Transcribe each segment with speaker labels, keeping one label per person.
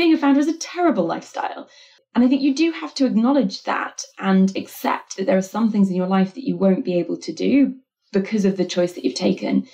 Speaker 1: being a founder is a terrible lifestyle. And I think you do have to acknowledge that and accept that there are some things in your life that you won't be able to do because of the choice that you've taken.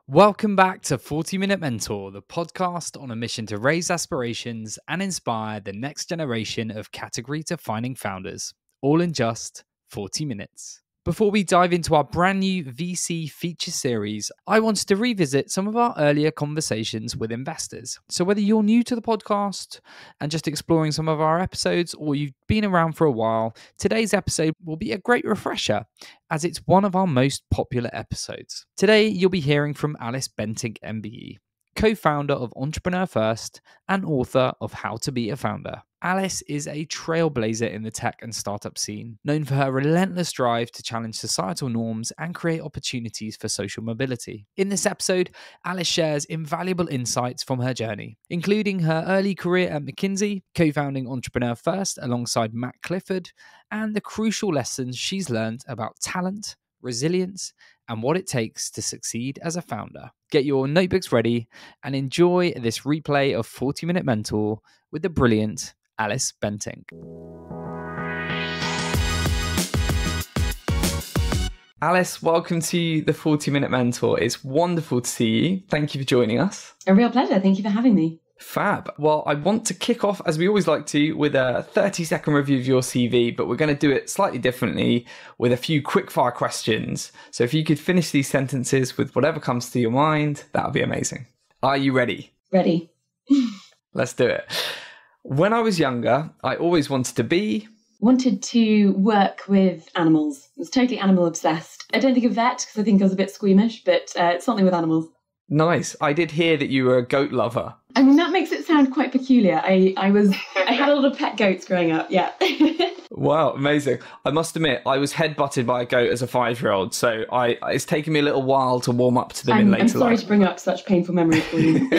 Speaker 2: Welcome back to 40-Minute Mentor, the podcast on a mission to raise aspirations and inspire the next generation of category-defining founders, all in just 40 minutes. Before we dive into our brand new VC feature series, I wanted to revisit some of our earlier conversations with investors. So whether you're new to the podcast and just exploring some of our episodes, or you've been around for a while, today's episode will be a great refresher as it's one of our most popular episodes. Today, you'll be hearing from Alice Bentinck MBE, co-founder of Entrepreneur First and author of How to Be a Founder. Alice is a trailblazer in the tech and startup scene, known for her relentless drive to challenge societal norms and create opportunities for social mobility. In this episode, Alice shares invaluable insights from her journey, including her early career at McKinsey, co-founding Entrepreneur First alongside Matt Clifford, and the crucial lessons she's learned about talent, resilience, and what it takes to succeed as a founder. Get your notebooks ready and enjoy this replay of 40-Minute Mentor with the brilliant Alice Bentinck. Alice, welcome to the 40-Minute Mentor. It's wonderful to see you. Thank you for joining us.
Speaker 1: A real pleasure. Thank you for having me.
Speaker 2: Fab. Well, I want to kick off, as we always like to, with a 30-second review of your CV, but we're going to do it slightly differently with a few quick-fire questions. So if you could finish these sentences with whatever comes to your mind, that would be amazing. Are you ready?
Speaker 1: Ready.
Speaker 2: Let's do it. When I was younger, I always wanted to be...
Speaker 1: Wanted to work with animals. I was totally animal obsessed. I don't think a vet, because I think I was a bit squeamish, but something with animals.
Speaker 2: Nice. I did hear that you were a goat lover.
Speaker 1: I mean, that makes it sound quite peculiar. I had a lot of pet goats growing up, yeah.
Speaker 2: Wow, amazing. I must admit, I was headbutted by a goat as a 5-year-old, so it's taken me a little while to warm up to them in later life.
Speaker 1: I'm sorry to bring up such painful memories for you.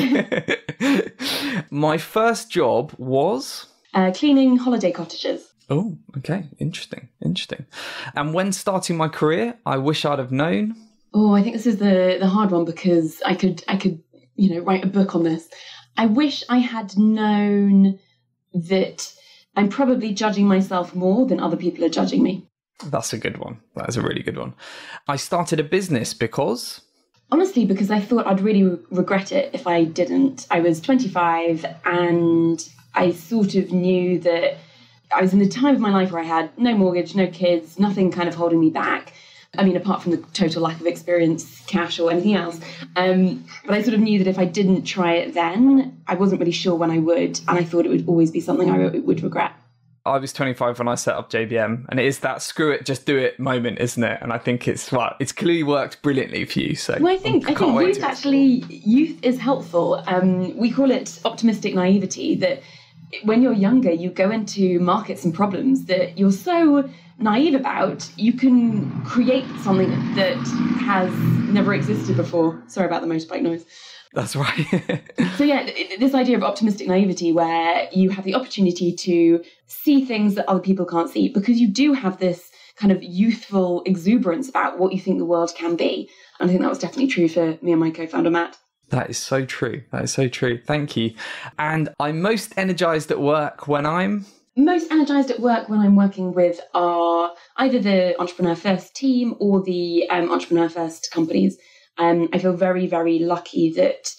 Speaker 2: My first job was...
Speaker 1: cleaning holiday cottages.
Speaker 2: Oh, okay. Interesting. And when starting my career, I wish I'd have known...
Speaker 1: Oh, I think this is the hard one because I could write a book on this. I wish I had known that I'm probably judging myself more than other people are judging me.
Speaker 2: That's a good one. That is a really good one. I started a business because...
Speaker 1: Honestly, because I thought I'd really regret it if I didn't. I was 25 and I sort of knew that I was in the time of my life where I had no mortgage, no kids, nothing kind of holding me back. I mean, apart from the total lack of experience, cash or anything else. But I sort of knew that if I didn't try it then, I wasn't really sure when I would. And I thought it would always be something I would regret.
Speaker 2: I was 25 when I set up JBM. And it is that screw it, just do it moment, isn't it? And I think it's clearly worked brilliantly for you. So
Speaker 1: well, I think youth is helpful. We call it optimistic naivety, that when you're younger, you go into markets and problems that you're so naive about, you can create something that has never existed before. Sorry about the motorbike noise.
Speaker 2: That's right.
Speaker 1: So yeah, this idea of optimistic naivety where you have the opportunity to see things that other people can't see because you do have this kind of youthful exuberance about what you think the world can be. And I think that was definitely true for me and my co-founder, Matt.
Speaker 2: That is so true. Thank you. And I'm most energized at work when I'm...
Speaker 1: Most energized at work when I'm working with either the Entrepreneur First team or the Entrepreneur First companies. I feel very, very lucky that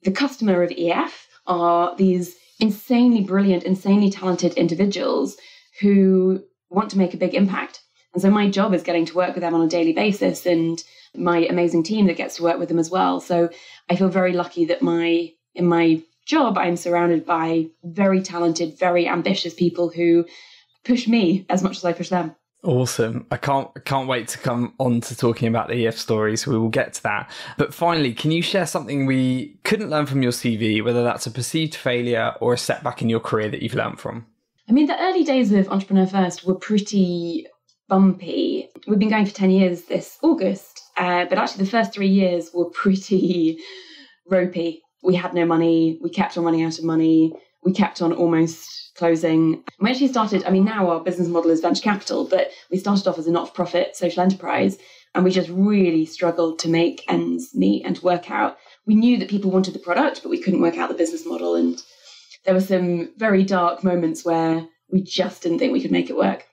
Speaker 1: the customer of EF are these insanely brilliant, insanely talented individuals who want to make a big impact. And so my job is getting to work with them on a daily basis and my amazing team that gets to work with them as well. So I feel very lucky that in my job, I'm surrounded by very talented, very ambitious people who push me as much as I push them.
Speaker 2: Awesome. I can't wait to come on to talking about the EF stories. We will get to that. But finally, can you share something we couldn't learn from your CV, whether that's a perceived failure or a setback in your career that you've learned from?
Speaker 1: I mean, the early days of Entrepreneur First were pretty bumpy. We've been going for 10 years this August, but actually the first 3 years were pretty ropey. We had no money. We kept on running out of money. We kept on almost closing. We actually started, now our business model is venture capital, but we started off as a not-for-profit social enterprise. And we just really struggled to make ends meet and to work out. We knew that people wanted the product, but we couldn't work out the business model. And there were some very dark moments where we just didn't think we could make it work.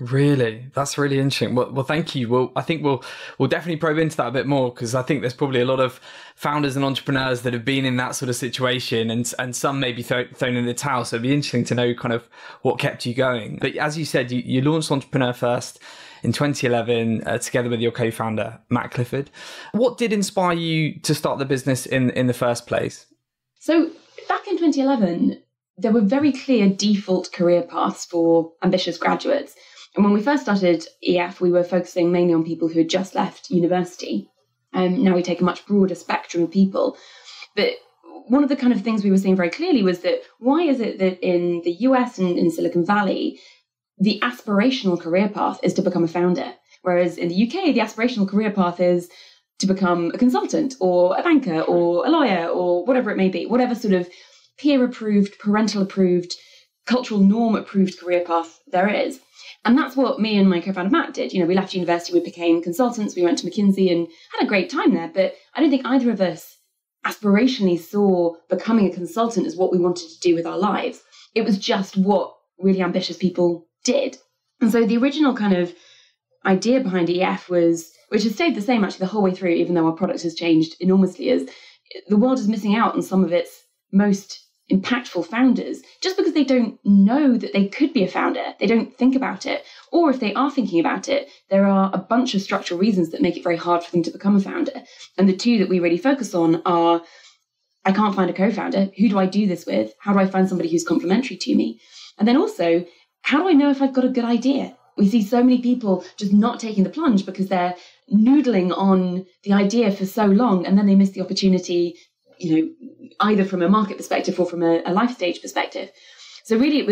Speaker 2: Really? That's really interesting. Well, thank you. Well, I think we'll definitely probe into that a bit more, because I think there's probably a lot of founders and entrepreneurs that have been in that sort of situation, and some maybe thrown in the towel. So it'd be interesting to know kind of what kept you going. But as you said, you launched Entrepreneur First in 2011 together with your co-founder, Matt Clifford. What did inspire you to start the business in the first place?
Speaker 1: So back in 2011, there were very clear default career paths for ambitious graduates. And when we first started EF, we were focusing mainly on people who had just left university. Now we take a much broader spectrum of people. But one of the kind of things we were seeing very clearly was that why is it that in the US and in Silicon Valley, the aspirational career path is to become a founder, whereas in the UK, the aspirational career path is to become a consultant or a banker or a lawyer or whatever it may be, whatever sort of peer-approved, parental-approved, cultural norm-approved career path there is. And that's what me and my co-founder Matt did. We left university, we became consultants, we went to McKinsey and had a great time there. But I don't think either of us aspirationally saw becoming a consultant as what we wanted to do with our lives. It was just what really ambitious people did. And so the original kind of idea behind EF was, which has stayed the same actually the whole way through, even though our product has changed enormously, is the world is missing out on some of its most impactful founders just because they don't know that they could be a founder. They don't think about it. Or if they are thinking about it, there are a bunch of structural reasons that make it very hard for them to become a founder. And the two that we really focus on are, I can't find a co-founder. Who do I do this with? How do I find somebody who's complementary to me? And then also, how do I know if I've got a good idea? We see so many people just not taking the plunge because they're noodling on the idea for so long, and then they miss the opportunity, either from a market perspective or from a life stage perspective. So really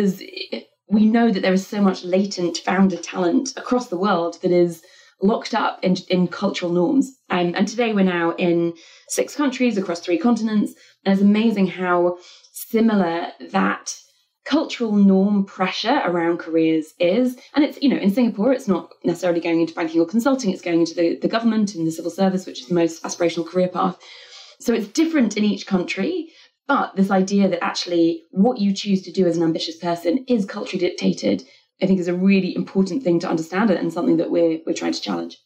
Speaker 1: we know that there is so much latent founder talent across the world that is locked up in cultural norms. And today we're now in 6 countries across 3 continents. And it's amazing how similar that cultural norm pressure around careers is. And it's, in Singapore, it's not necessarily going into banking or consulting, it's going into the government and the civil service, which is the most aspirational career path. So it's different in each country, but this idea that actually what you choose to do as an ambitious person is culturally dictated, I think is a really important thing to understand and something that we're trying to challenge.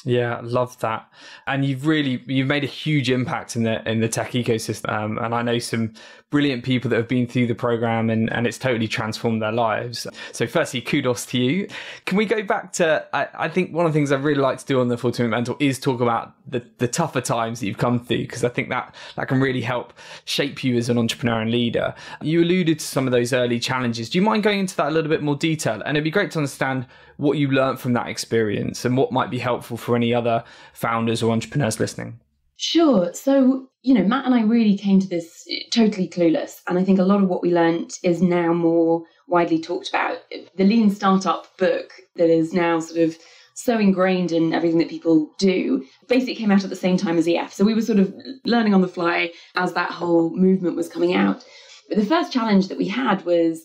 Speaker 2: Yeah, love that. And you've made a huge impact in the tech ecosystem. And I know some brilliant people that have been through the program and it's totally transformed their lives. So firstly, kudos to you. Can we go back to, I think one of the things I really like to do on the 40 Minute Mentor is talk about the tougher times that you've come through, because I think that can really help shape you as an entrepreneur and leader. You alluded to some of those early challenges. Do you mind going into that a little bit more detail? And it'd be great to understand what you learned from that experience and what might be helpful for any other founders or entrepreneurs listening.
Speaker 1: Sure. So, Matt and I really came to this totally clueless. And I think a lot of what we learned is now more widely talked about. The Lean Startup book that is now sort of so ingrained in everything that people do basically came out at the same time as EF. So we were sort of learning on the fly as that whole movement was coming out. But the first challenge that we had was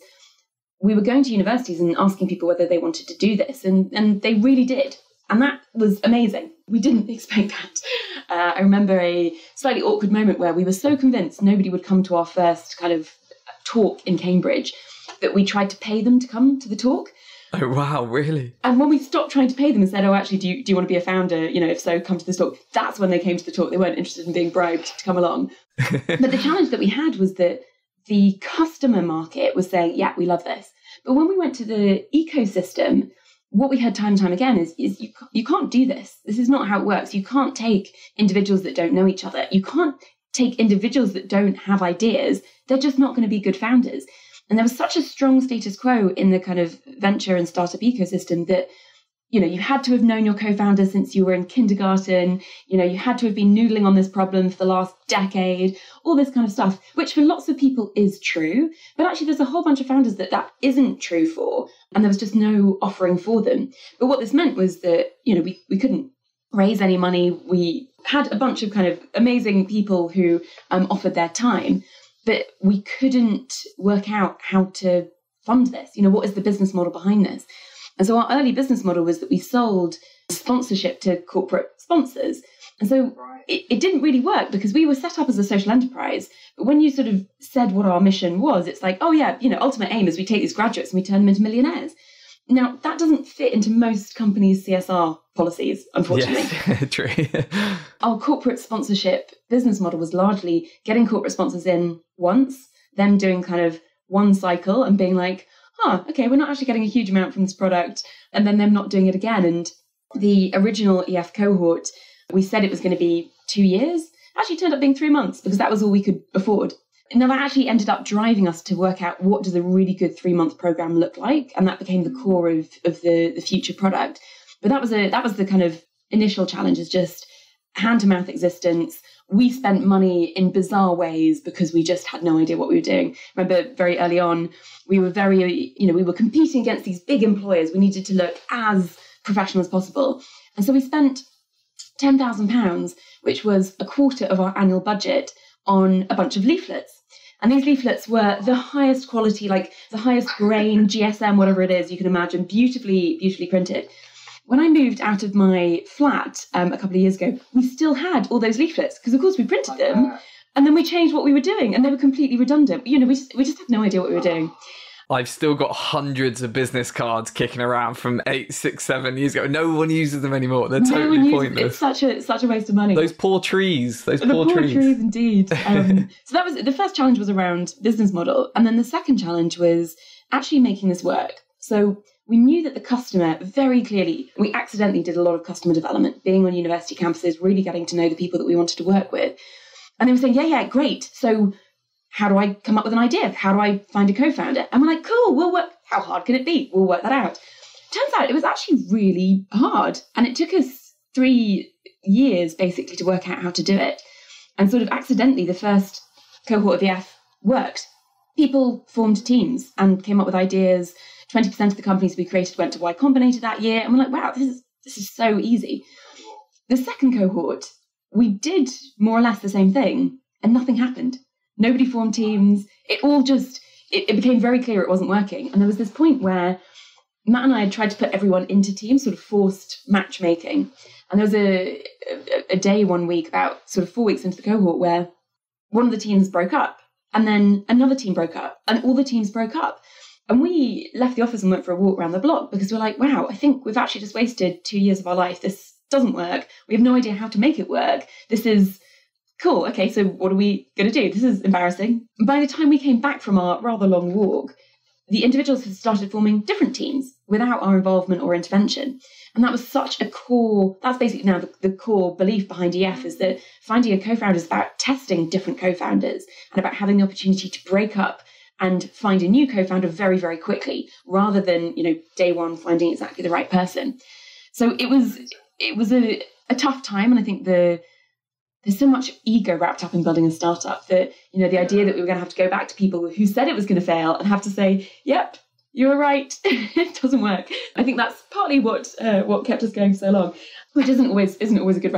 Speaker 1: we were going to universities and asking people whether they wanted to do this. And they really did. And that was amazing. We didn't expect that. I remember a slightly awkward moment where we were so convinced nobody would come to our first kind of talk in Cambridge that we tried to pay them to come to the talk.
Speaker 2: Oh, wow, really?
Speaker 1: And when we stopped trying to pay them and said, oh, actually, do you want to be a founder? If so, come to this talk. That's when they came to the talk. They weren't interested in being bribed to come along. But the challenge that we had was that the customer market was saying, yeah, we love this. But when we went to the ecosystem, what we heard time and time again is you can't do this. This is not how it works. You can't take individuals that don't know each other. You can't take individuals that don't have ideas. They're just not going to be good founders. And there was such a strong status quo in the kind of venture and startup ecosystem that, you had to have known your co-founder since you were in kindergarten. You had to have been noodling on this problem for the last decade, all this kind of stuff, which for lots of people is true. But actually, there's a whole bunch of founders that isn't true for, and there was just no offering for them. But what this meant was that, we couldn't raise any money. We had a bunch of kind of amazing people who offered their time, but we couldn't work out how to fund this. What is the business model behind this? And so our early business model was that we sold sponsorship to corporate sponsors. And so it didn't really work because we were set up as a social enterprise. But when you sort of said what our mission was, it's like, oh yeah, ultimate aim is we take these graduates and we turn them into millionaires. Now, that doesn't fit into most companies' CSR policies, unfortunately.
Speaker 2: Yes, true.
Speaker 1: Our corporate sponsorship business model was largely getting corporate sponsors in once, them doing kind of one cycle and being like, okay, we're not actually getting a huge amount from this product, and then them not doing it again. And the original EF cohort, we said it was going to be 2 years. Actually turned up being 3 months because that was all we could afford. Now, that actually ended up driving us to work out what does a really good 3-month program look like. And that became the core of the future product. But that was the kind of initial challenge, is just hand-to-mouth existence. We spent money in bizarre ways because we just had no idea what we were doing. Remember, very early on, we were we were competing against these big employers. We needed to look as professional as possible. And so we spent £10,000, which was a quarter of our annual budget, on a bunch of leaflets. And these leaflets were the highest quality, like the highest grain, GSM, whatever it is you can imagine, beautifully, beautifully printed. When I moved out of my flat a couple of years ago, we still had all those leaflets because, of course, we printed them and then we changed what we were doing and they were completely redundant. We just had no idea what we were doing.
Speaker 2: I've still got hundreds of business cards kicking around from 8, 6, 7 years ago. No one uses them anymore. They're totally pointless.
Speaker 1: It's such a waste of money.
Speaker 2: Those poor trees.
Speaker 1: The poor trees, indeed. So that was the first challenge, was around business model. And then the second challenge was actually making this work. So we knew that the customer very clearly, we accidentally did a lot of customer development, being on university campuses, really getting to know the people that we wanted to work with. And they were saying, yeah, great. So how do I come up with an idea? How do I find a co-founder? And we're like, cool, we'll work. How hard can it be? We'll work that out. Turns out it was actually really hard. And it took us 3 years basically to work out how to do it. And sort of accidentally, the first cohort of EF worked. People formed teams and came up with ideas. 20% of the companies we created went to Y Combinator that year. And we're like, wow, this is so easy. The second cohort, we did more or less the same thing and nothing happened. Nobody formed teams. It became very clear it wasn't working. And there was this point where Matt and I had tried to put everyone into teams, sort of forced matchmaking. And there was a day one week, about sort of 4 weeks into the cohort, where one of the teams broke up and then another team broke up and all the teams broke up. And we left the office and went for a walk around the block because we're like, wow, I think we've actually just wasted 2 years of our life. This doesn't work. We have no idea how to make it work. This is cool. Okay, so what are we going to do? This is embarrassing. By the time we came back from our rather long walk, the individuals had started forming different teams without our involvement or intervention. And that was such a core, that's basically now the core belief behind EF, is that finding a co-founder is about testing different co-founders and about having the opportunity to break up and find a new co-founder very, very quickly, rather than, day one finding exactly the right person. So it was a tough time. And I think there's so much ego wrapped up in building a startup that, the idea that we were going to have to go back to people who said it was going to fail and have to say, yep, you were right, it doesn't work. I think that's partly what kept us going for so long, which isn't always a good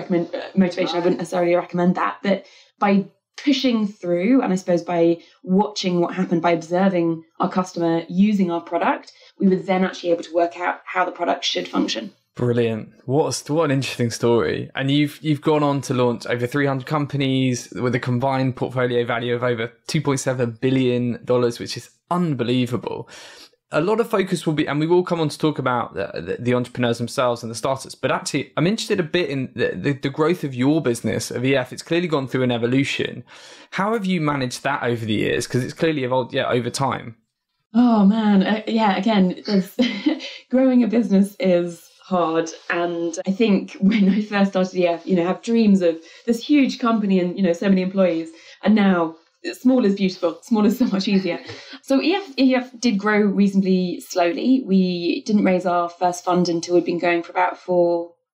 Speaker 1: motivation. I wouldn't necessarily recommend that. But by pushing through, and I suppose by watching what happened, by observing our customer using our product, we were then actually able to work out how the product should function.
Speaker 2: Brilliant. What an interesting story. And you've gone on to launch over 300 companies with a combined portfolio value of over $2.7 billion, which is unbelievable. A lot of focus will be, and we will come on to talk about the entrepreneurs themselves and the startups, but actually I'm interested a bit in the growth of your business, of EF. It's clearly gone through an evolution. How have you managed that over the years? Because it's clearly evolved, over time.
Speaker 1: Oh man, again, growing a business is hard. And I think when I first started EF, have dreams of this huge company and, so many employees. And now small is beautiful. Small is so much easier. So EF did grow reasonably slowly. We didn't raise our first fund until we'd been going for about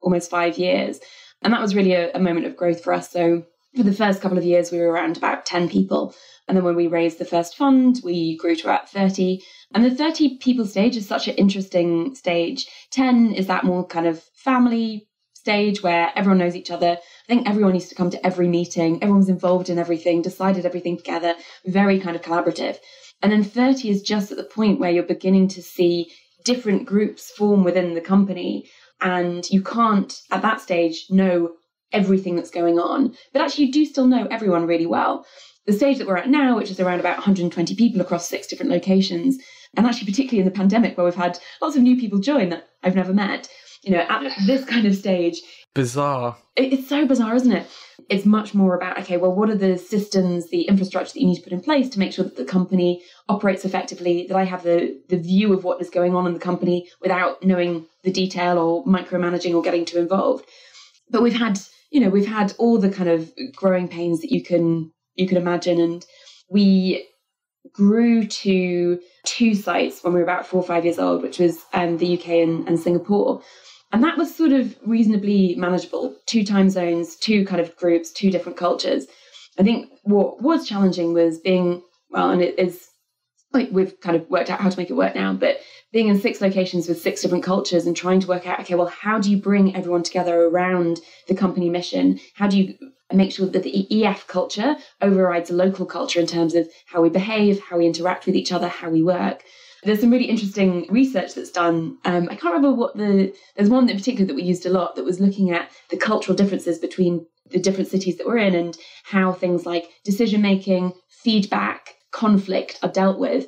Speaker 1: almost 5 years. And that was really a moment of growth for us. So for the first couple of years, we were around about 10 people. And then when we raised the first fund, we grew to about 30. And the 30 people stage is such an interesting stage. 10 is that more kind of family stage where everyone knows each other. I think everyone used to come to every meeting. Everyone was involved in everything, decided everything together, very kind of collaborative. And then 30 is just at the point where you're beginning to see different groups form within the company. and you can't, at that stage, know everything that's going on. But actually, you do still know everyone really well. The stage that we're at now, which is around about 120 people across 6 different locations, and actually particularly in the pandemic where we've had lots of new people join that I've never met, at this kind of stage.
Speaker 2: Bizarre.
Speaker 1: It's so bizarre, isn't it? It's much more about, okay, well, what are the systems, the infrastructure that you need to put in place to make sure that the company operates effectively, that I have the view of what is going on in the company without knowing the detail or micromanaging or getting too involved. But we've had all the kind of growing pains that you can imagine. And we grew to 2 sites when we were about 4 or 5 years old, which was the UK and Singapore. And that was sort of reasonably manageable. 2 time zones, 2 kind of groups, 2 different cultures. I think what was challenging was being, well, and it is, like, we've kind of worked out how to make it work now, but being in 6 locations with 6 different cultures and trying to work out, okay, well, how do you bring everyone together around the company mission? How do you make sure that the EF culture overrides the local culture in terms of how we behave, how we interact with each other, how we work? There's some really interesting research that's done. I can't remember there's one in particular that we used a lot that was looking at the cultural differences between the different cities that we're in and how things like decision-making, feedback, conflict are dealt with,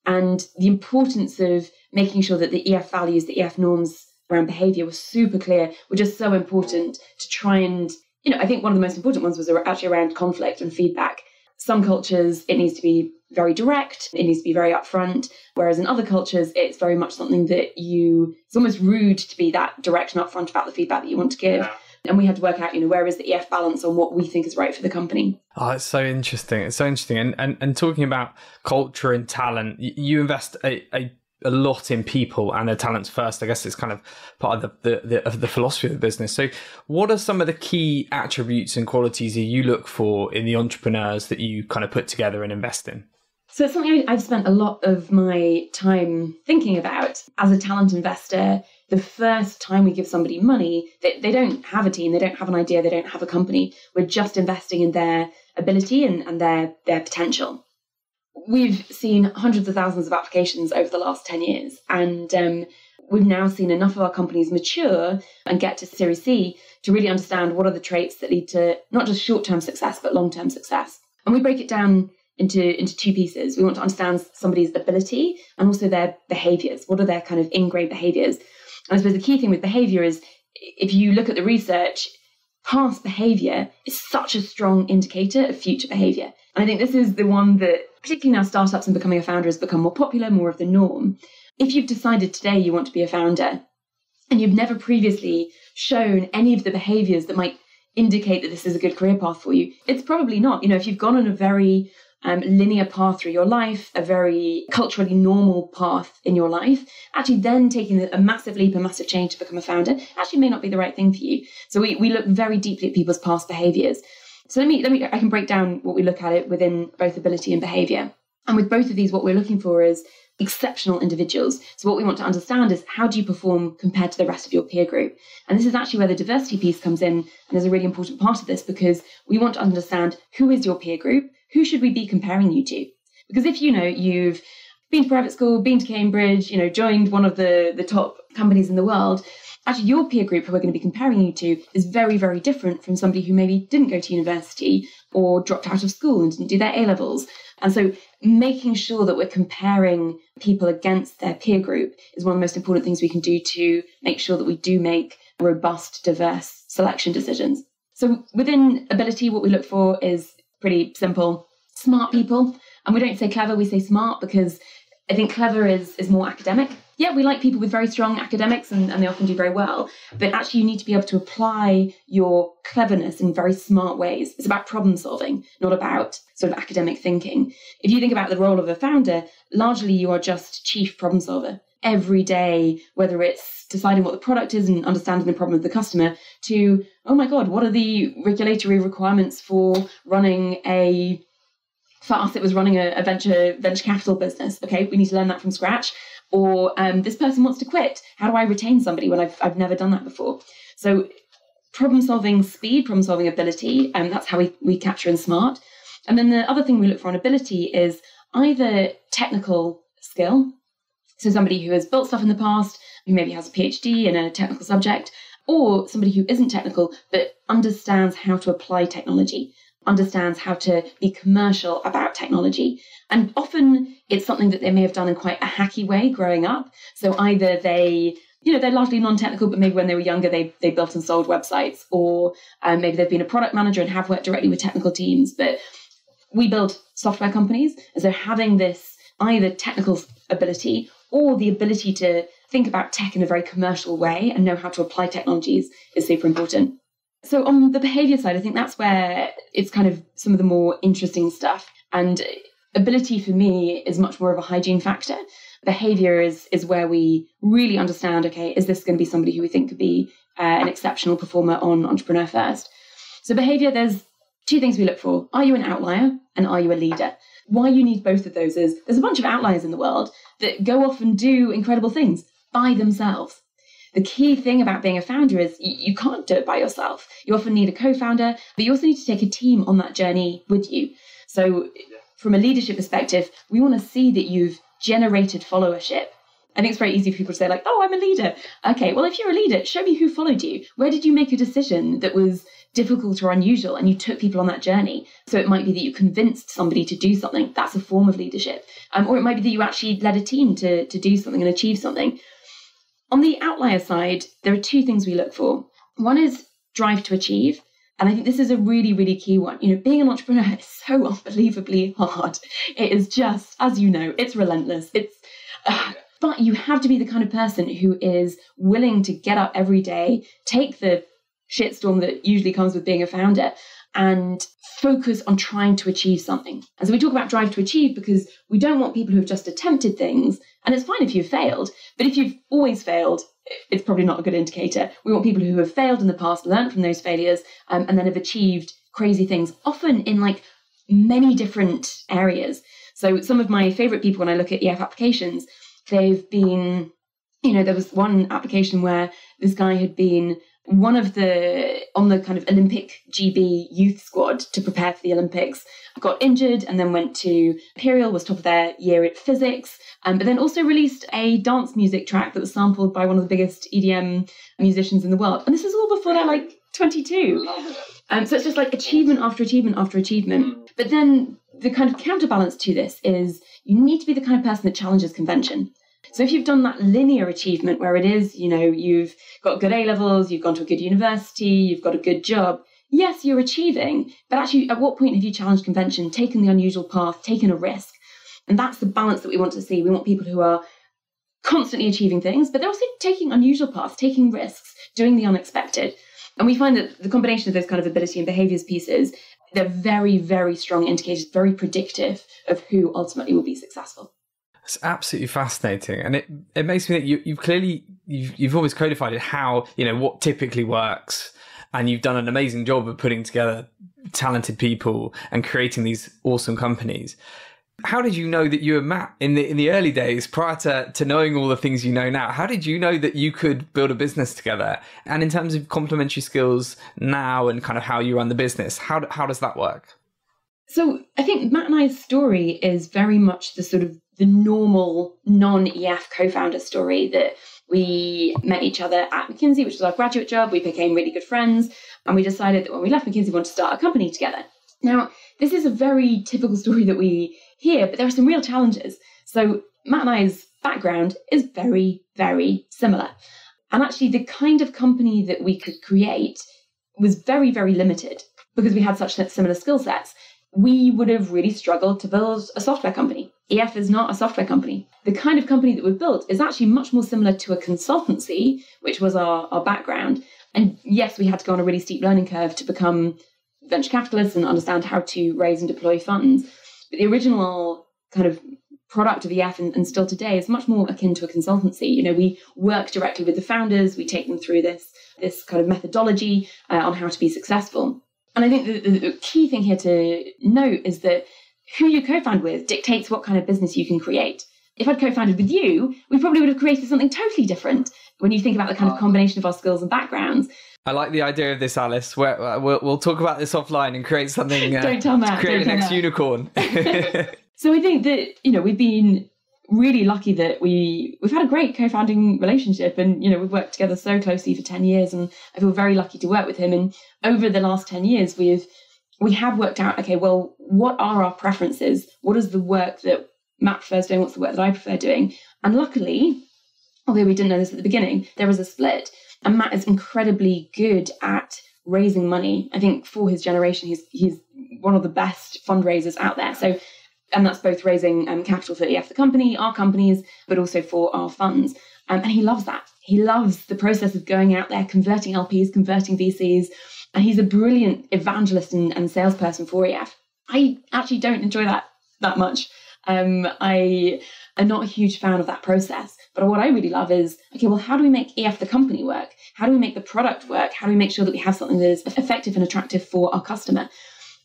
Speaker 1: and the importance of making sure that the EF values, the EF norms around behaviour were super clear, were just so important to try and, I think one of the most important ones was actually around conflict and feedback. Some cultures, it needs to be very direct, it needs to be very upfront, whereas in other cultures, it's very much something that it's almost rude to be that direct and upfront about the feedback that you want to give. Yeah. And we had to work out, where is the EF balance on what we think is right for the company.
Speaker 2: Oh, it's so interesting. It's so interesting. And talking about culture and talent, you invest a lot in people and their talents first. I guess it's kind of part of the philosophy of the business. So what are some of the key attributes and qualities that you look for in the entrepreneurs that you kind of put together and invest in?
Speaker 1: So it's something I've spent a lot of my time thinking about. As a talent investor, the first time we give somebody money, they don't have a team, they don't have an idea, they don't have a company. We're just investing in their ability and their potential. We've seen hundreds of thousands of applications over the last 10 years, and we've now seen enough of our companies mature and get to Series C to really understand what are the traits that lead to not just short-term success, but long-term success. And we break it down into 2 pieces. We want to understand somebody's ability and also their behaviours. What are their kind of ingrained behaviours? And I suppose the key thing with behaviour is, if you look at the research, past behaviour is such a strong indicator of future behaviour. And I think this is the one that, particularly now startups and becoming a founder has become more popular, more of the norm. If you've decided today you want to be a founder and you've never previously shown any of the behaviours that might indicate that this is a good career path for you, it's probably not. If you've gone on a very linear path through your life, a very culturally normal path in your life, actually then taking a massive leap, a massive change to become a founder actually may not be the right thing for you. So we look very deeply at people's past behaviours. So I can break down what we look at it within both ability and behaviour. And with both of these, what we're looking for is exceptional individuals. So what we want to understand is, how do you perform compared to the rest of your peer group? And this is actually where the diversity piece comes in, and is a really important part of this, because we want to understand who is your peer group, who should we be comparing you to? Because if you've been to private school, been to Cambridge, joined one of the top companies in the world, actually your peer group who we're going to be comparing you to is very, very different from somebody who maybe didn't go to university or dropped out of school and didn't do their A-levels. And so making sure that we're comparing people against their peer group is one of the most important things we can do to make sure that we do make robust, diverse selection decisions. So within ability, what we look for is pretty simple. Smart people. And we don't say clever, we say smart, because I think clever is more academic. Yeah, we like people with very strong academics and they often do very well. But actually, you need to be able to apply your cleverness in very smart ways. It's about problem solving, not about sort of academic thinking. If you think about the role of a founder, largely you are just chief problem solver. Every day, whether it's deciding what the product is and understanding the problem of the customer, to, oh my God, what are the regulatory requirements for running for us, it was running a venture capital business. Okay, we need to learn that from scratch. Or this person wants to quit. How do I retain somebody when I've never done that before? So problem solving speed, problem solving ability, and that's how we capture in smart. And then the other thing we look for in ability is either technical skill, so somebody who has built stuff in the past, who maybe has a PhD in a technical subject, or somebody who isn't technical but understands how to apply technology, understands how to be commercial about technology. And often it's something that they may have done in quite a hacky way growing up. So either they're largely non-technical, but maybe when they were younger, they built and sold websites, or maybe they've been a product manager and have worked directly with technical teams. But we build software companies, and so having this either technical ability or the ability to think about tech in a very commercial way and know how to apply technologies is super important. So on the behavior side, I think that's where it's kind of some of the more interesting stuff. And ability for me is much more of a hygiene factor. Behavior is where we really understand, okay, is this going to be somebody who we think could be an exceptional performer on Entrepreneur First? So behavior, there's two things we look for. Are you an outlier and are you a leader? Why you need both of those is there's a bunch of outliers in the world that go off and do incredible things by themselves. The key thing about being a founder is you can't do it by yourself. You often need a co-founder, but you also need to take a team on that journey with you. So from a leadership perspective, we want to see that you've generated followership. I think it's very easy for people to say like, oh, I'm a leader. Okay, well, if you're a leader, show me who followed you. Where did you make a decision that was difficult or unusual and you took people on that journey? So it might be that you convinced somebody to do something. That's a form of leadership. Or it might be that you actually led a team to do something and achieve something. On the outlier side, there are two things we look for. One is drive to achieve. And I think this is a really, really key one. You know, being an entrepreneur is so unbelievably hard. It is just, as you know, it's relentless. But you have to be the kind of person who is willing to get up every day, take the shitstorm that usually comes with being a founder, and focus on trying to achieve something. And so we talk about drive to achieve because we don't want people who have just attempted things. And it's fine if you've failed, but if you've always failed, it's probably not a good indicator. We want people who have failed in the past, learned from those failures, and then have achieved crazy things, often in like many different areas. So some of my favorite people when I look at EF applications, they've been, there was one application where this guy had been on the kind of Olympic GB youth squad to prepare for the Olympics, got injured and then went to Imperial, was top of their year at physics, but then also released a dance music track that was sampled by one of the biggest EDM musicians in the world. And this is all before they're like 22. So it's just like achievement after achievement after achievement. But then the kind of counterbalance to this is you need to be the kind of person that challenges convention. So if you've done that linear achievement where it is, you've got good A-levels, you've gone to a good university, you've got a good job, yes, you're achieving, but actually at what point have you challenged convention, taken the unusual path, taken a risk? And that's the balance that we want to see. We want people who are constantly achieving things, but they're also taking unusual paths, taking risks, doing the unexpected. And we find that the combination of those kind of ability and behaviors pieces, they're very, very strong indicators, very predictive of who ultimately will be successful.
Speaker 2: It's absolutely fascinating. And it makes me think you've always codified it, how, what typically works. And you've done an amazing job of putting together talented people and creating these awesome companies. How did you know that you were Matt in the early days prior to knowing all the things you know now? How did you know that you could build a business together? And in terms of complementary skills now and kind of how you run the business, how does that work?
Speaker 1: So I think Matt and I's story is very much the sort of the normal non-EF co-founder story that we met each other at McKinsey, which was our graduate job. We became really good friends. And we decided that when we left McKinsey, we wanted to start a company together. Now, this is a very typical story that we hear, but there are some real challenges. So Matt and I's background is very, very similar. And actually, the kind of company that we could create was very, very limited because we had such similar skill sets. We would have really struggled to build a software company. EF is not a software company. The kind of company that we've built is actually much more similar to a consultancy, which was our background. And yes, we had to go on a really steep learning curve to become venture capitalists and understand how to raise and deploy funds. But the original kind of product of EF and still today is much more akin to a consultancy. We work directly with the founders. We take them through this kind of methodology on how to be successful. And I think the key thing here to note is that who you co-found with dictates what kind of business you can create. If I'd co-founded with you, we probably would have created something totally different when you think about the kind of combination of our skills and backgrounds.
Speaker 2: I like the idea of this, Alice. We'll talk about this offline and create something.
Speaker 1: Don't tell Matt.
Speaker 2: Create the next unicorn.
Speaker 1: So I think that, we've been really lucky that we've had a great co-founding relationship, and we've worked together so closely for 10 years, and I feel very lucky to work with him. And over the last 10 years we have worked out, okay, well, what are our preferences? What is the work that Matt prefers doing? What's the work that I prefer doing? And luckily, although we didn't know this at the beginning, there was a split, and Matt is incredibly good at raising money. I think for his generation, he's one of the best fundraisers out there. So, and that's both raising capital for EF, the company, our companies, but also for our funds. And he loves that. He loves the process of going out there, converting LPs, converting VCs. And he's a brilliant evangelist and salesperson for EF. I actually don't enjoy that much. I am not a huge fan of that process. But what I really love is, okay, well, how do we make EF, the company, work? How do we make the product work? How do we make sure that we have something that is effective and attractive for our customer?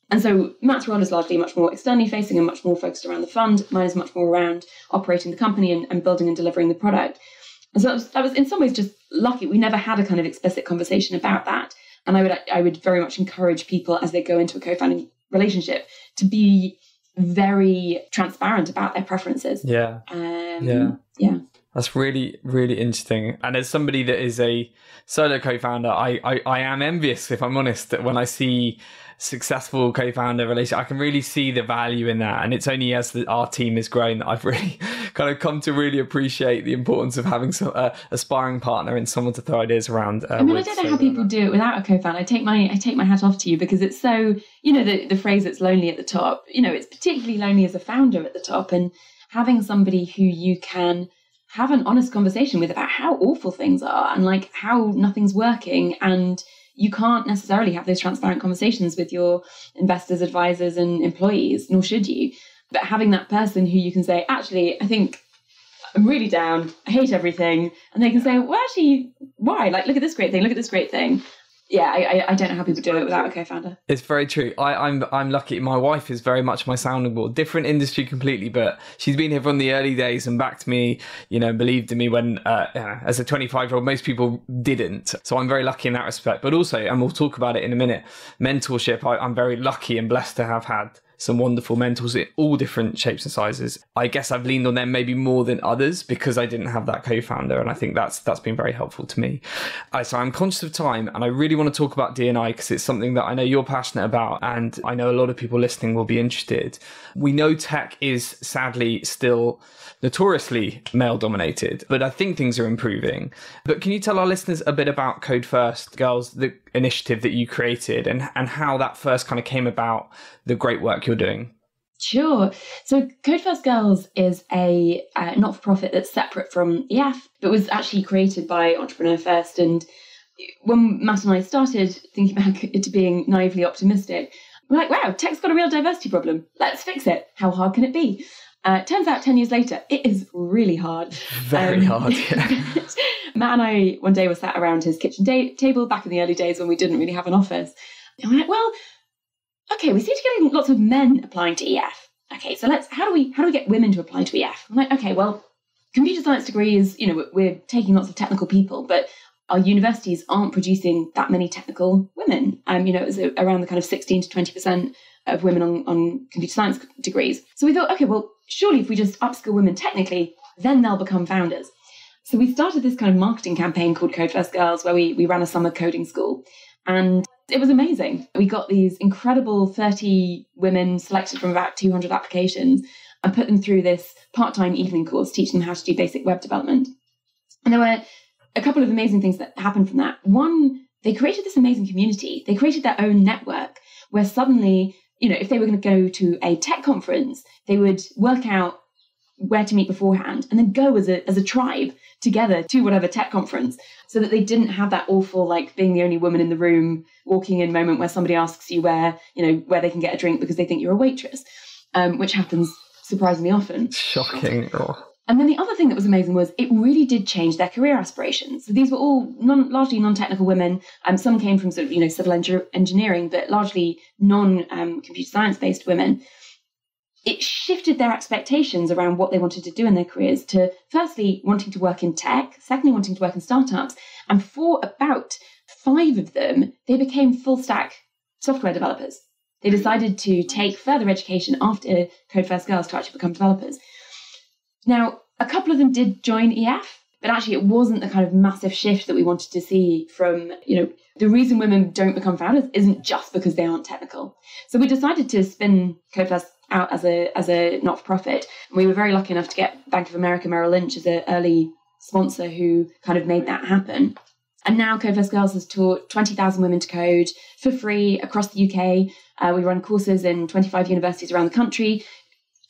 Speaker 1: And so Matt's role is largely much more externally facing and much more focused around the fund. Mine is much more around operating the company and building and delivering the product. And so that was in some ways just lucky. We never had a kind of explicit conversation about that. And I would very much encourage people as they go into a co-founding relationship to be very transparent about their preferences.
Speaker 3: Yeah. That's really, really interesting. And as somebody that is a solo co-founder, I am envious, if I'm honest, that when I see successful co-founder relationship, I can really see the value in that. And it's only as our team has grown that I've really kind of come to really appreciate the importance of having a sparring partner and someone to throw ideas around.
Speaker 1: I don't know how people do it without a co-founder. I take my hat off to you, because it's so, the phrase "it's lonely at the top," it's particularly lonely as a founder at the top, and having somebody who you can have an honest conversation with about how awful things are and like how nothing's working, and you can't necessarily have those transparent conversations with your investors, advisors, and employees, nor should you. But having that person who you can say, actually, I think I'm really down, I hate everything. And they can say, well, actually, why? Like, look at this great thing, look at this great thing. Yeah, I don't know how people do it without a co-founder.
Speaker 3: It's very true. I'm lucky. My wife is very much my sounding board. Different industry completely, but she's been here from the early days and backed me, believed in me when, as a 25-year-old, most people didn't. So I'm very lucky in that respect. But also, and we'll talk about it in a minute, mentorship, I'm very lucky and blessed to have had some wonderful mentors in all different shapes and sizes. I guess I've leaned on them maybe more than others because I didn't have that co-founder, and I think that's been very helpful to me. So I'm conscious of time, and I really want to talk about D&I because it's something that I know you're passionate about, and I know a lot of people listening will be interested. We know tech is sadly still notoriously male dominated, but I think things are improving. But can you tell our listeners a bit about Code First Girls, the initiative that you created, and how that first kind of came about, the great work you're doing?
Speaker 1: Sure. So Code First Girls is a not-for-profit that's separate from EF, but was actually created by Entrepreneur First. And when Matt and I started thinking back into being naively optimistic, we're like, wow, tech's got a real diversity problem. Let's fix it. How hard can it be? Turns out 10 years later, it is really hard.
Speaker 3: Very hard, yeah.
Speaker 1: Matt and I one day were sat around his kitchen table back in the early days when we didn't really have an office. And we're like, well, okay, we seem to be getting lots of men applying to EF. Okay, so how do we get women to apply to EF? I'm like, okay, well, computer science degrees, we're taking lots of technical people, but our universities aren't producing that many technical women. It was around the kind of 16 to 20% of women on computer science degrees. So we thought, okay, well, surely if we just upskill women technically, then they'll become founders. So we started this kind of marketing campaign called Code First Girls, where we ran a summer coding school. And it was amazing. We got these incredible 30 women selected from about 200 applications and put them through this part-time evening course, teaching them how to do basic web development. And there were a couple of amazing things that happened from that. One, they created this amazing community. They created their own network where suddenly, if they were going to go to a tech conference, they would work out where to meet beforehand and then go as a tribe together to whatever tech conference, so that they didn't have that awful, like, being the only woman in the room walking in moment where somebody asks you where they can get a drink because they think you're a waitress, which happens surprisingly often.
Speaker 3: Shocking. Oh.
Speaker 1: And then the other thing that was amazing was it really did change their career aspirations. So these were all largely non-technical women. Some came from sort of, civil engineering, but largely non-computer science-based women. It shifted their expectations around what they wanted to do in their careers to, firstly, wanting to work in tech, secondly, wanting to work in startups. And for about 5 of them, they became full-stack software developers. They decided to take further education after Code First Girls to actually become developers. Now, a couple of them did join EF, but actually it wasn't the kind of massive shift that we wanted to see from, the reason women don't become founders isn't just because they aren't technical. So we decided to spin CodeFirst out as a not-for-profit. And we were very lucky enough to get Bank of America Merrill Lynch as an early sponsor who kind of made that happen. And now CodeFirst Girls has taught 20,000 women to code for free across the UK. We run courses in 25 universities around the country.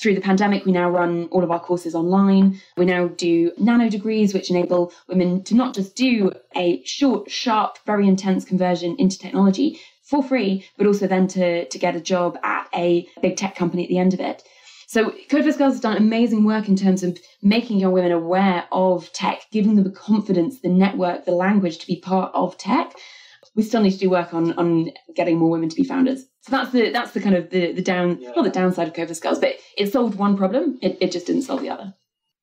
Speaker 1: Through the pandemic, we now run all of our courses online. We now do nano degrees, which enable women to not just do a short, sharp, very intense conversion into technology for free, but also then to get a job at a big tech company at the end of it. So CodeFirst Girls has done amazing work in terms of making young women aware of tech, giving them the confidence, the network, the language to be part of tech. We still need to do work on getting more women to be founders. So that's the kind of not the downside of CodeFirst Girls, but it solved one problem. It just didn't solve the other.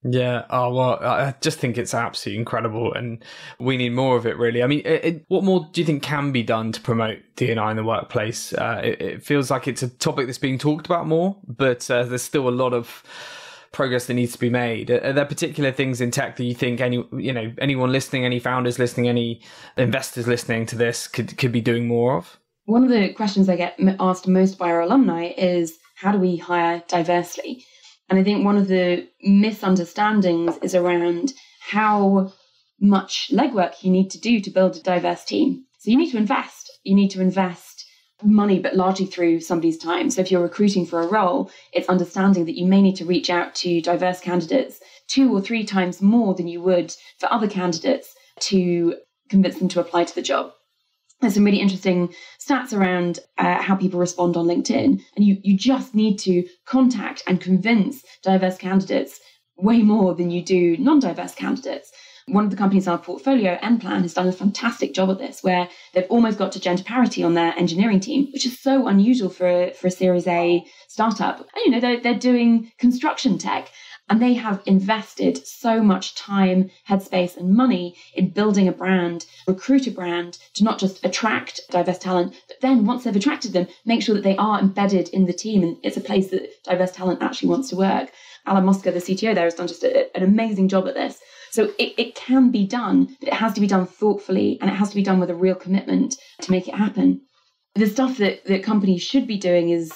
Speaker 3: Yeah. Oh, well, I just think it's absolutely incredible, and we need more of it, really. I mean, what more do you think can be done to promote D&I in the workplace? It feels like it's a topic that's being talked about more, but there's still a lot of progress that needs to be made. Are there particular things in tech that you think anyone listening, any founders listening, any investors listening to this could be doing more of?
Speaker 1: One of the questions I get asked most by our alumni is, how do we hire diversely? And I think one of the misunderstandings is around how much legwork you need to do to build a diverse team. So you need to invest. You need to invest money, but largely through somebody's time. So if you're recruiting for a role, it's understanding that you may need to reach out to diverse candidates 2 or 3 times more than you would for other candidates to convince them to apply to the job. There's some really interesting stats around how people respond on LinkedIn. And you just need to contact and convince diverse candidates way more than you do non-diverse candidates. One of the companies in our portfolio, Nplan, has done a fantastic job at this, where they've almost got to gender parity on their engineering team, which is so unusual for a Series A startup. And, they're doing construction tech. And they have invested so much time, headspace, and money in building a brand, recruit a brand to not just attract diverse talent, but then once they've attracted them, make sure that they are embedded in the team and it's a place that diverse talent actually wants to work. Alan Mosca, the CTO there, has done just an amazing job at this. So it can be done, but it has to be done thoughtfully, and it has to be done with a real commitment to make it happen. The stuff that companies should be doing is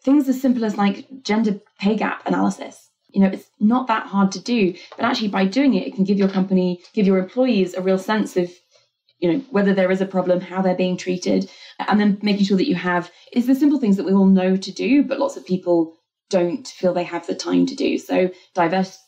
Speaker 1: things as simple as like gender pay gap analysis. It's not that hard to do, but actually by doing it, it can give your employees a real sense of, whether there is a problem, how they're being treated, and then making sure that it's the simple things that we all know to do, but lots of people don't feel they have the time to do. So diverse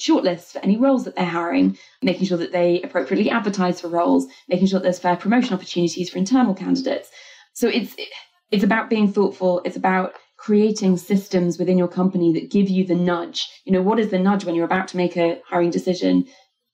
Speaker 1: shortlists for any roles that they're hiring, making sure that they appropriately advertise for roles, making sure that there's fair promotion opportunities for internal candidates. So it's about being thoughtful. It's about creating systems within your company that give you the nudge. What is the nudge when you're about to make a hiring decision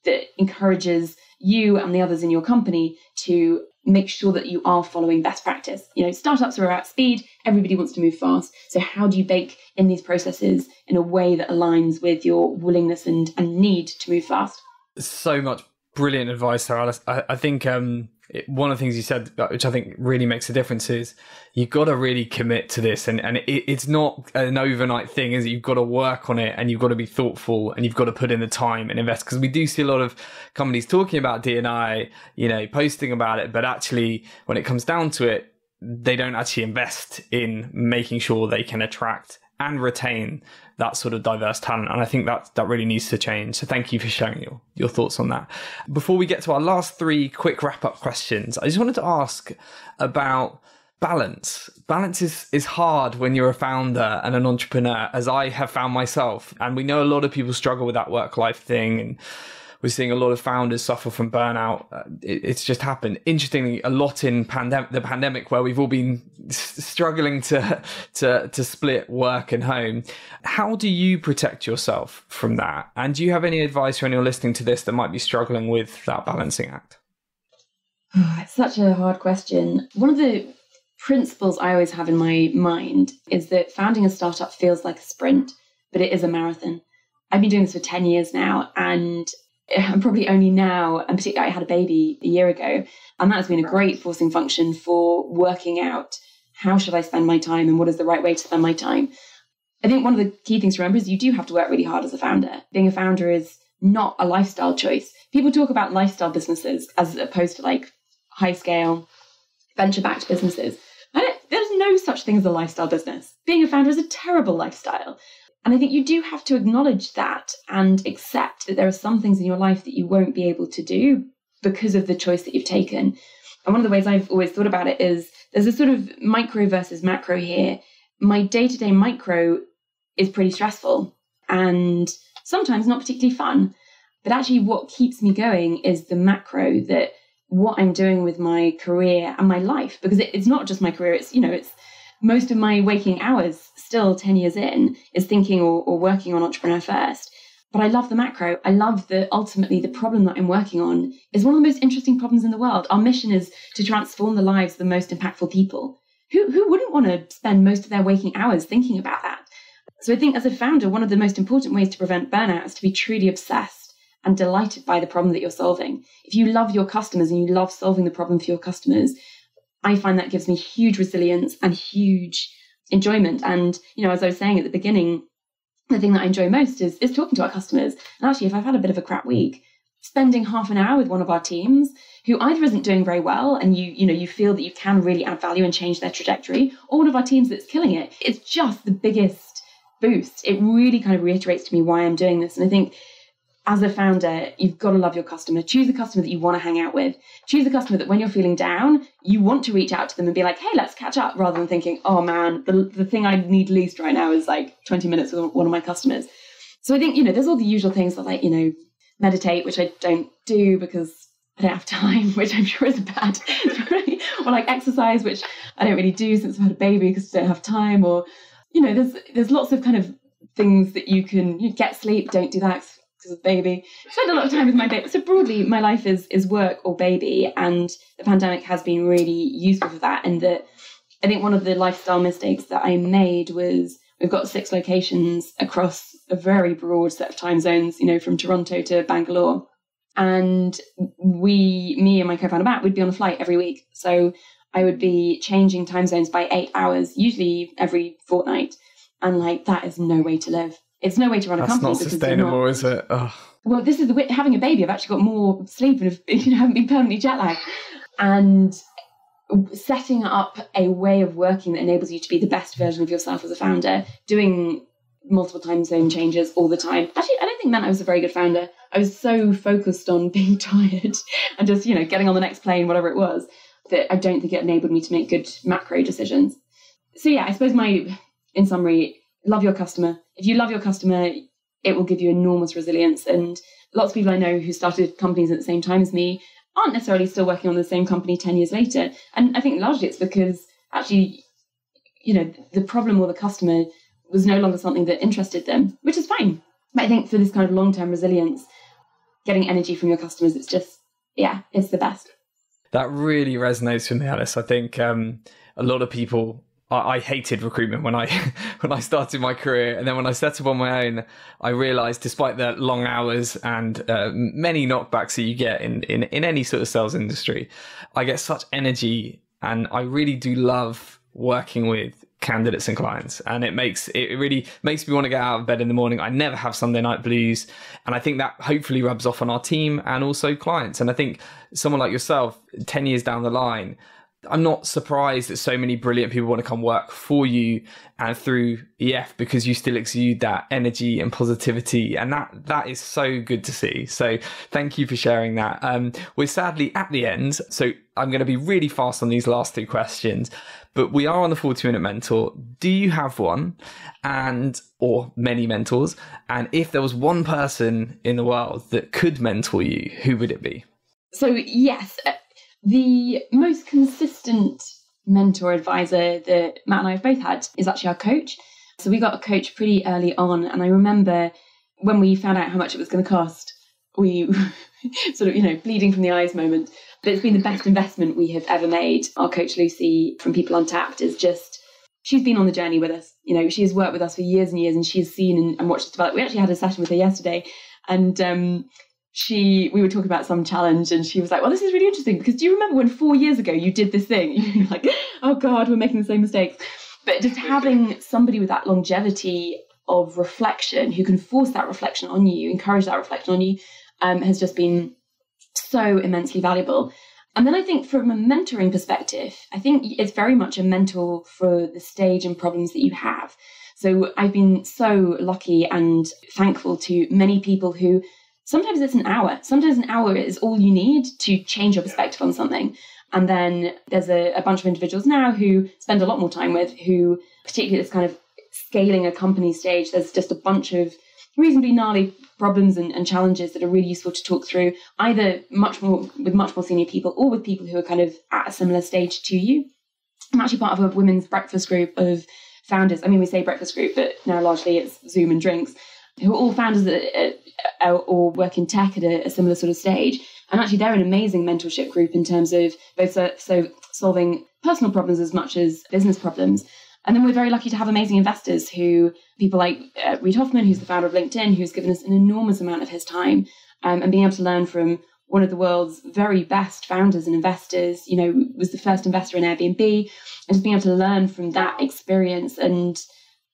Speaker 1: that encourages you and the others in your company to make sure that you are following best practice? Startups are about speed. Everybody wants to move fast. So how do you bake in these processes in a way that aligns with your willingness and need to move fast?
Speaker 3: So much brilliant advice there, Alice. I think one of the things you said, which I think really makes a difference, is you've got to really commit to this. And it's not an overnight thing, is it? You've got to work on it, and you've got to be thoughtful, and you've got to put in the time and invest. Because we do see a lot of companies talking about D&I, posting about it, but actually when it comes down to it, they don't actually invest in making sure they can attract and retain that sort of diverse talent. And I think that really needs to change. So thank you for sharing your thoughts on that. Before we get to our last 3 quick wrap-up questions, I just wanted to ask about balance. Balance is hard when you're a founder and an entrepreneur, as I have found myself. And we know a lot of people struggle with that work-life thing, and we're seeing a lot of founders suffer from burnout. It's just happened. Interestingly, a lot in the pandemic, where we've all been struggling to split work and home. How do you protect yourself from that? And do you have any advice for anyone listening to this that might be struggling with that balancing act?
Speaker 1: It's such a hard question. One of the principles I always have in my mind is that founding a startup feels like a sprint, but it is a marathon. I've been doing this for 10 years now, and I'm probably only now, and particularly I had a baby a year ago, and that has been a great forcing function for working out how should I spend my time and what is the right way to spend my time. I think one of the key things to remember is you do have to work really hard as a founder. Being a founder is not a lifestyle choice. People talk about lifestyle businesses as opposed to like high scale venture-backed businesses. There's no such thing as a lifestyle business. Being a founder is a terrible lifestyle. And I think you do have to acknowledge that and accept that there are some things in your life that you won't be able to do because of the choice that you've taken. And one of the ways I've always thought about it is there's a sort of micro versus macro here. My day-to-day micro is pretty stressful and sometimes not particularly fun. But actually what keeps me going is the macro, that what I'm doing with my career and my life, because it's not just my career, it's most of my waking hours still 10 years in is thinking or working on Entrepreneur First. But I love the macro. I love that ultimately the problem that I'm working on is one of the most interesting problems in the world. Our mission is to transform the lives of the most impactful people. Who wouldn't want to spend most of their waking hours thinking about that? So I think as a founder, one of the most important ways to prevent burnout is to be truly obsessed and delighted by the problem that you're solving. If you love your customers and you love solving the problem for your customers, I find that gives me huge resilience and huge enjoyment. And, as I was saying at the beginning, the thing that I enjoy most is talking to our customers. And actually, if I've had a bit of a crap week, spending half an hour with one of our teams who either isn't doing very well and you feel that you can really add value and change their trajectory, or one of our teams that's killing it, it's just the biggest boost. It really kind of reiterates to me why I'm doing this. And I think as a founder, you've got to love your customer. Choose a customer that you want to hang out with. Choose a customer that when you're feeling down, you want to reach out to them and be like, hey, let's catch up, rather than thinking, oh man, the thing I need least right now is like 20 minutes with one of my customers. So I think, there's all the usual things that like, meditate, which I don't do because I don't have time, which I'm sure is bad. Or like exercise, which I don't really do since I've had a baby because I don't have time. Or, there's lots of kind of things that you get sleep, don't do that because of baby. Spend a lot of time with my baby. So broadly, my life is work or baby, and the pandemic has been really useful for that. And that I think one of the lifestyle mistakes that I made was we've got 6 locations across a very broad set of time zones, from Toronto to Bangalore. And me and my co-founder Matt would be on a flight every week. So I would be changing time zones by 8 hours, usually every fortnight. And like, that is no way to live. It's no way to run a company.
Speaker 3: That's not sustainable, is it? Oh.
Speaker 1: Well, this is having a baby. I've actually got more sleep and haven't been permanently jet lagged. And setting up a way of working that enables you to be the best version of yourself as a founder, doing multiple time zone changes all the time. Actually, I don't think meant I was a very good founder. I was so focused on being tired and just, getting on the next plane, whatever it was, that I don't think it enabled me to make good macro decisions. So yeah, I suppose in summary, love your customer. If you love your customer, it will give you enormous resilience. And lots of people I know who started companies at the same time as me aren't necessarily still working on the same company 10 years later. And I think largely it's because actually, the problem or the customer was no longer something that interested them, which is fine. But I think for this kind of long-term resilience, getting energy from your customers, it's just, it's the best.
Speaker 3: That really resonates with me, Alice. I think a lot of people, I hated recruitment when I started my career. And then when I set up on my own, I realized despite the long hours and many knockbacks that you get in any sort of sales industry, I get such energy, and I really do love working with candidates and clients, and it really makes me want to get out of bed in the morning. I never have Sunday night blues, and I think that hopefully rubs off on our team and also clients. And I think someone like yourself, 10 years down the line, I'm not surprised that so many brilliant people want to come work for you and through EF, because you still exude that energy and positivity, and that is so good to see. So thank you for sharing that. We're sadly at the end, so I'm going to be really fast on these last 2 questions, but we are on the 40-minute mentor. Do you have one, or many mentors? And if there was one person in the world that could mentor you, who would it be?
Speaker 1: So yes, the most consistent mentor advisor that Matt and I have both had is actually our coach. So we got a coach pretty early on. And I remember when we found out how much it was going to cost, we sort of, bleeding from the eyes moment. But it's been the best investment we have ever made. Our coach, Lucy, from People Untapped, she's been on the journey with us. She has worked with us for years and years, and she has seen and watched us develop. We actually had a session with her yesterday, and we were talking about some challenge, and she was like, well, this is really interesting, because do you remember when 4 years ago you did this thing? You're like, oh God, we're making the same mistake. But just having somebody with that longevity of reflection who can force that reflection on you, encourage that reflection on you, has just been so immensely valuable. And then I think from a mentoring perspective, I think it's very much a mentor for the stage and problems that you have. So I've been so lucky and thankful to many people who sometimes it's an hour. Sometimes an hour is all you need to change your perspective on something. And then there's a bunch of individuals now who spend a lot more time with, who, particularly this kind of scaling a company stage, there's just a bunch of reasonably gnarly problems and challenges that are really useful to talk through, either much more senior people or with people who are kind of at a similar stage to you. I'm actually part of a women's breakfast group of founders. I mean, we say breakfast group, but now largely it's Zoom and drinks, who are all founders or work in tech at a similar sort of stage. And actually, they're an amazing mentorship group in terms of both so solving personal problems as much as business problems. And then we're very lucky to have amazing investors people like Reid Hoffman, who's the founder of LinkedIn, who's given us an enormous amount of his time, and being able to learn from one of the world's very best founders and investors, was the first investor in Airbnb, and just being able to learn from that experience and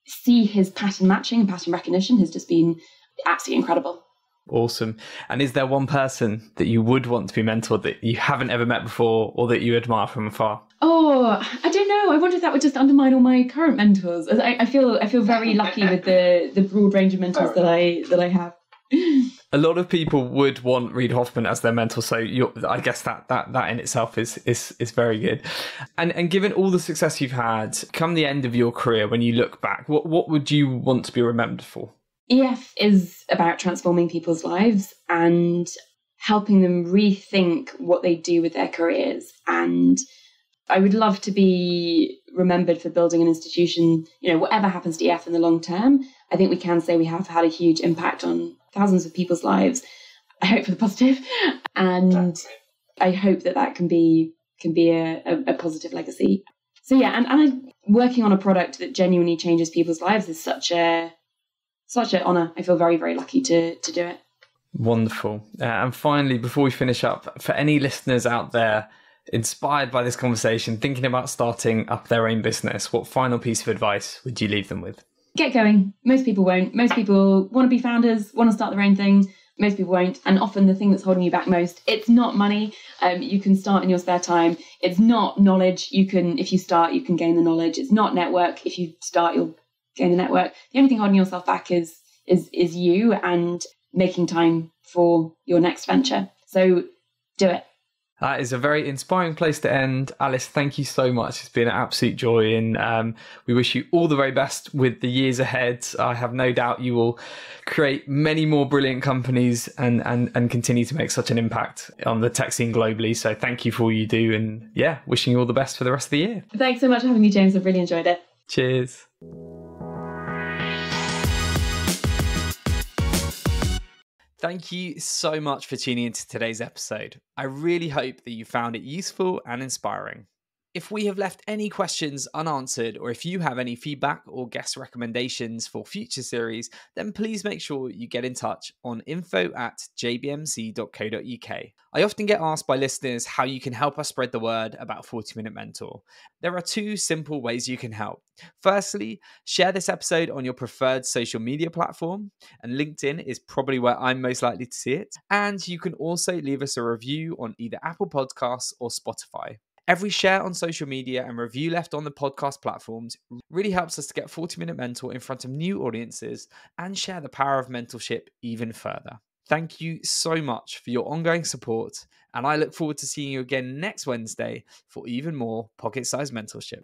Speaker 1: see his pattern matching and pattern recognition has just been absolutely incredible.
Speaker 3: Awesome. And is there one person that you would want to be mentored that you haven't ever met before or that you admire from afar?
Speaker 1: Oh, I don't know. I wonder if that would just undermine all my current mentors. I feel very lucky with the broad range of mentors that I have.
Speaker 3: A lot of people would want Reid Hoffman as their mentor, so I guess that in itself is very good. And given all the success you've had, come the end of your career, when you look back, what would you want to be remembered for?
Speaker 1: EF is about transforming people's lives and helping them rethink what they do with their careers. And I would love to be remembered for building an institution, whatever happens to EF in the long term. I think we can say we have had a huge impact on thousands of people's lives. I hope for the positive. And I hope that can be a positive legacy. So yeah, and working on a product that genuinely changes people's lives is such an honour. I feel very, very lucky to do it.
Speaker 3: Wonderful. And finally, before we finish up, for any listeners out there inspired by this conversation, thinking about starting up their own business, what final piece of advice would you leave them with?
Speaker 1: Get going. Most people won't. Most people want to be founders, want to start their own thing. Most people won't. And often the thing that's holding you back most, it's not money. You can start in your spare time. It's not knowledge. If you start, you can gain the knowledge. It's not network. If you start, you'll gain the network. The only thing holding yourself back is you and making time for your next venture. So do it.
Speaker 3: That is a very inspiring place to end. Alice, thank you so much. It's been an absolute joy, and we wish you all the very best with the years ahead. I have no doubt you will create many more brilliant companies and continue to make such an impact on the tech scene globally. So thank you for all you do, and wishing you all the best for the rest of the year.
Speaker 1: Thanks so much for having me, James. I've really enjoyed it.
Speaker 3: Cheers. Thank you so much for tuning into today's episode. I really hope that you found it useful and inspiring. If we have left any questions unanswered, or if you have any feedback or guest recommendations for future series, then please make sure you get in touch on info@jbmc.co.uk. I often get asked by listeners how you can help us spread the word about 40 Minute Mentor. There are two simple ways you can help. Firstly, share this episode on your preferred social media platform, and LinkedIn is probably where I'm most likely to see it. And you can also leave us a review on either Apple Podcasts or Spotify. Every share on social media and review left on the podcast platforms really helps us to get 40 Minute Mentor in front of new audiences and share the power of mentorship even further. Thank you so much for your ongoing support, and I look forward to seeing you again next Wednesday for even more pocket-sized mentorship.